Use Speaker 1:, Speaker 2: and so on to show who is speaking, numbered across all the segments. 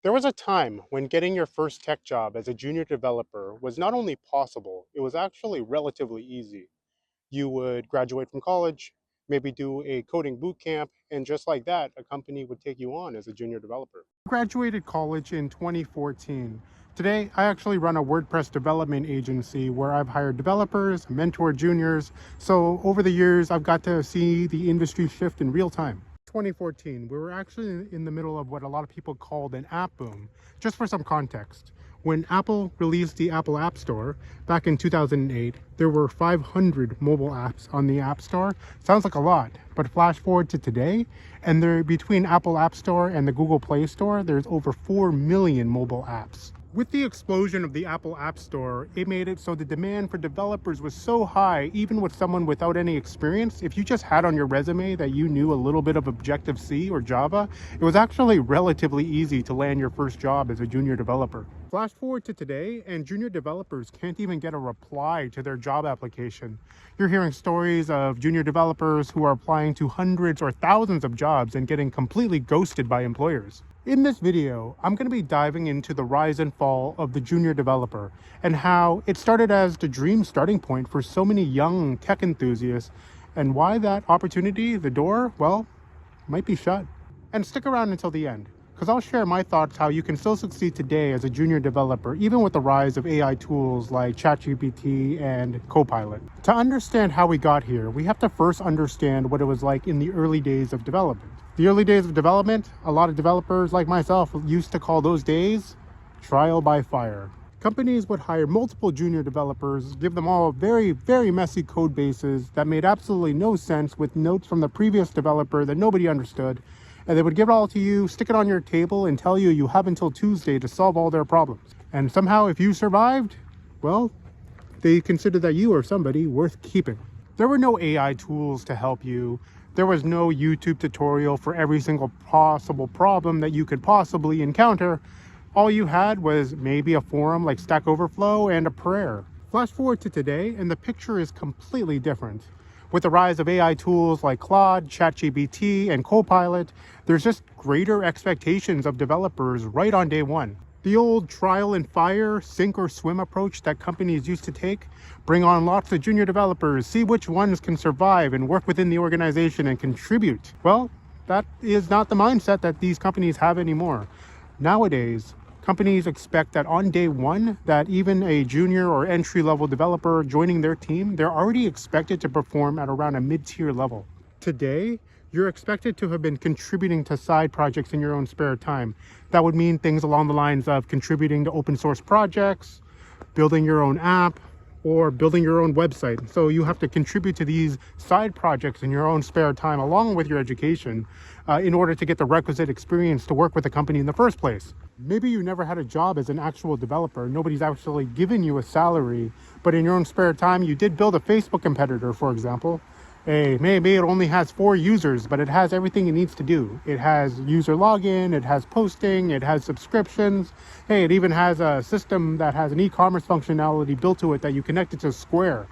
Speaker 1: There was a time when getting your first tech job as a junior developer was not only possible, it was actually relatively easy. You would graduate from college, maybe do a coding boot camp, and just like that, a company would take you on as a junior developer. I graduated college in 2014. Today, I actually run a WordPress development agency where I've hired developers, mentored juniors. So over the years, I've got to see the industry shift in real time. 2014, we were actually in the middle of what a lot of people called an app boom. Just for some context, when Apple released the Apple App Store back in 2008, there were 500 mobile apps on the App Store. Sounds like a lot, but flash forward to today, and there between Apple App Store and the Google Play Store, there's over 4 million mobile apps. With the explosion of the Apple App Store, it made it so the demand for developers was so high, even with someone without any experience. If you just had on your resume that you knew a little bit of Objective-C or Java, it was actually relatively easy to land your first job as a junior developer. Flash forward to today, and junior developers can't even get a reply to their job application. You're hearing stories of junior developers who are applying to hundreds or thousands of jobs and getting completely ghosted by employers. In this video, I'm going to be diving into the rise and fall of the junior developer and how it started as the dream starting point for so many young tech enthusiasts, and why that opportunity, the door, well, might be shut. And stick around until the end, because I'll share my thoughts how you can still succeed today as a junior developer, even with the rise of AI tools like ChatGPT and Copilot. To understand how we got here, we have to first understand what it was like in the early days of development. The early days of development, a lot of developers like myself used to call those days trial by fire. Companies would hire multiple junior developers, give them all very messy code bases that made absolutely no sense with notes from the previous developer that nobody understood, and they would give it all to you, stick it on your table, and tell you you have until Tuesday to solve all their problems. And somehow, if you survived, well, they considered that you are somebody worth keeping. There were no AI tools to help you. There was no YouTube tutorial for every single possible problem that you could possibly encounter. All you had was maybe a forum like Stack Overflow and a prayer. Flash forward to today, and the picture is completely different. With the rise of AI tools like Claude, ChatGPT, and Copilot, there's just greater expectations of developers right on day one. The old trial and fire, sink or swim approach that companies used to take, bring on lots of junior developers, see which ones can survive and work within the organization and contribute. Well, that is not the mindset that these companies have anymore. Nowadays, companies expect that on day one, that even a junior or entry-level developer joining their team, they're already expected to perform at around a mid-tier level. Today, you're expected to have been contributing to side projects in your own spare time. That would mean things along the lines of contributing to open source projects, building your own app, or building your own website. So you have to contribute to these side projects in your own spare time along with your education in order to get the requisite experience to work with a company in the first place. Maybe you never had a job as an actual developer. Nobody's actually given you a salary, but in your own spare time, you did build a Facebook competitor, for example. Hey, maybe it only has 4 users, but it has everything it needs to do. It has user login, it has posting, it has subscriptions. Hey, it even has a system that has an e-commerce functionality built to it that you connect it to Square.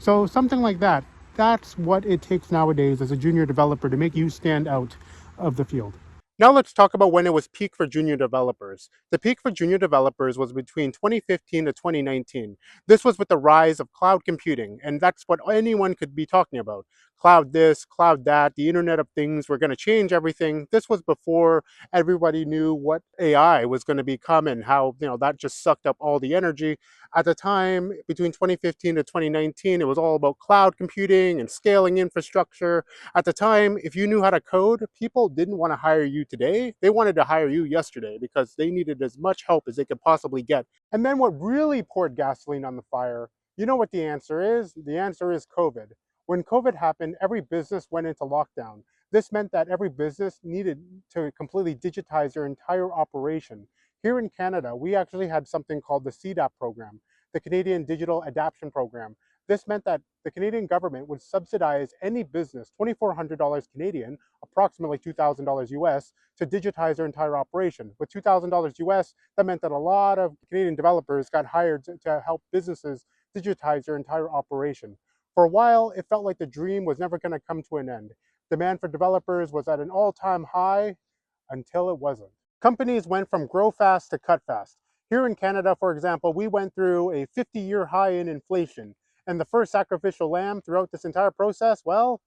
Speaker 1: So something like that. That's what it takes nowadays as a junior developer to make you stand out of the field. Now let's talk about when it was peak for junior developers. The peak for junior developers was between 2015 to 2019. This was with the rise of cloud computing, and that's what anyone could be talking about. Cloud this, cloud that, the Internet of Things were going to change everything. This was before everybody knew what AI was going to become and how, that just sucked up all the energy. At the time, between 2015 to 2019, it was all about cloud computing and scaling infrastructure. At the time, if you knew how to code, people didn't want to hire you today. They wanted to hire you yesterday because they needed as much help as they could possibly get. And then what really poured gasoline on the fire, you know what the answer is? The answer is COVID. When COVID happened, every business went into lockdown. This meant that every business needed to completely digitize their entire operation. Here in Canada, we actually had something called the CDAP program, the Canadian Digital Adaptation Program. This meant that the Canadian government would subsidize any business, $2,400 Canadian, approximately $2,000 US, to digitize their entire operation. With $2,000 US, that meant that a lot of Canadian developers got hired to help businesses digitize their entire operation. For a while, it felt like the dream was never going to come to an end. Demand for developers was at an all-time high until it wasn't. Companies went from grow fast to cut fast. Here in Canada, for example, we went through a 50-year high in inflation, and the first sacrificial lamb throughout this entire process, well,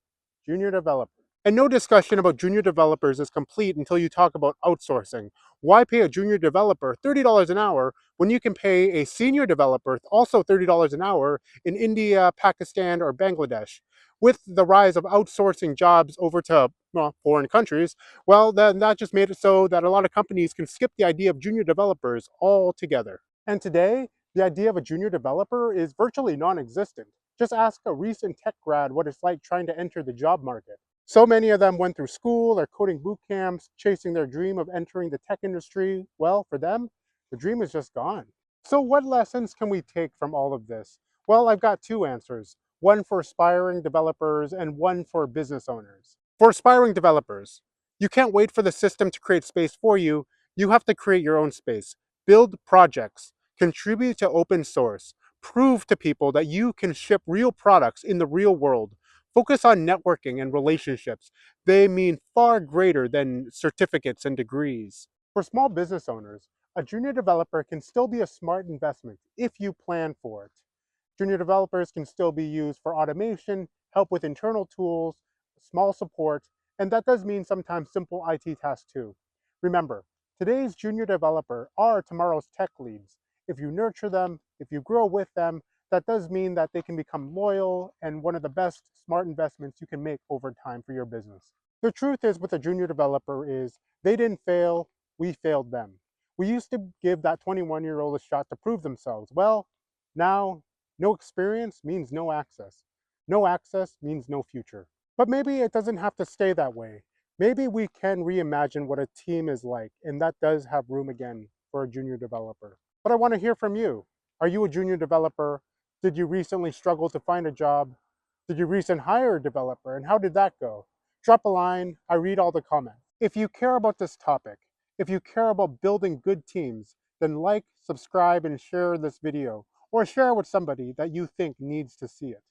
Speaker 1: junior developer. And no discussion about junior developers is complete until you talk about outsourcing. Why pay a junior developer $30 an hour when you can pay a senior developer also $30 an hour in India, Pakistan, or Bangladesh? With the rise of outsourcing jobs over to foreign countries, well, then that just made it so that a lot of companies can skip the idea of junior developers altogether. And today, the idea of a junior developer is virtually non existent. Just ask a recent tech grad what it's like trying to enter the job market. So many of them went through school or coding boot camps, chasing their dream of entering the tech industry. Well, for them, the dream is just gone. So, what lessons can we take from all of this? Well, I've got two answers, one for aspiring developers and one for business owners. For aspiring developers, you can't wait for the system to create space for you. You have to create your own space. Build projects, contribute to open source, prove to people that you can ship real products in the real world. Focus on networking and relationships. They mean far greater than certificates and degrees. For small business owners, a junior developer can still be a smart investment if you plan for it. Junior developers can still be used for automation, help with internal tools, small support, and that does mean sometimes simple IT tasks too. Remember, today's junior developer are tomorrow's tech leads. If you nurture them, if you grow with them, that does mean that they can become loyal and one of the best smart investments you can make over time for your business. The truth is with a junior developer is they didn't fail, we failed them. We used to give that 21-year-old a shot to prove themselves. Well, now no experience means no access. No access means no future. But maybe it doesn't have to stay that way. Maybe we can reimagine what a team is like, and that does have room again for a junior developer. But I want to hear from you. Are you a junior developer? Did you recently struggle to find a job? Did you recently hire a developer, and how did that go? Drop a line. I read all the comments. If you care about this topic, if you care about building good teams, then like, subscribe, and share this video, or share with somebody that you think needs to see it.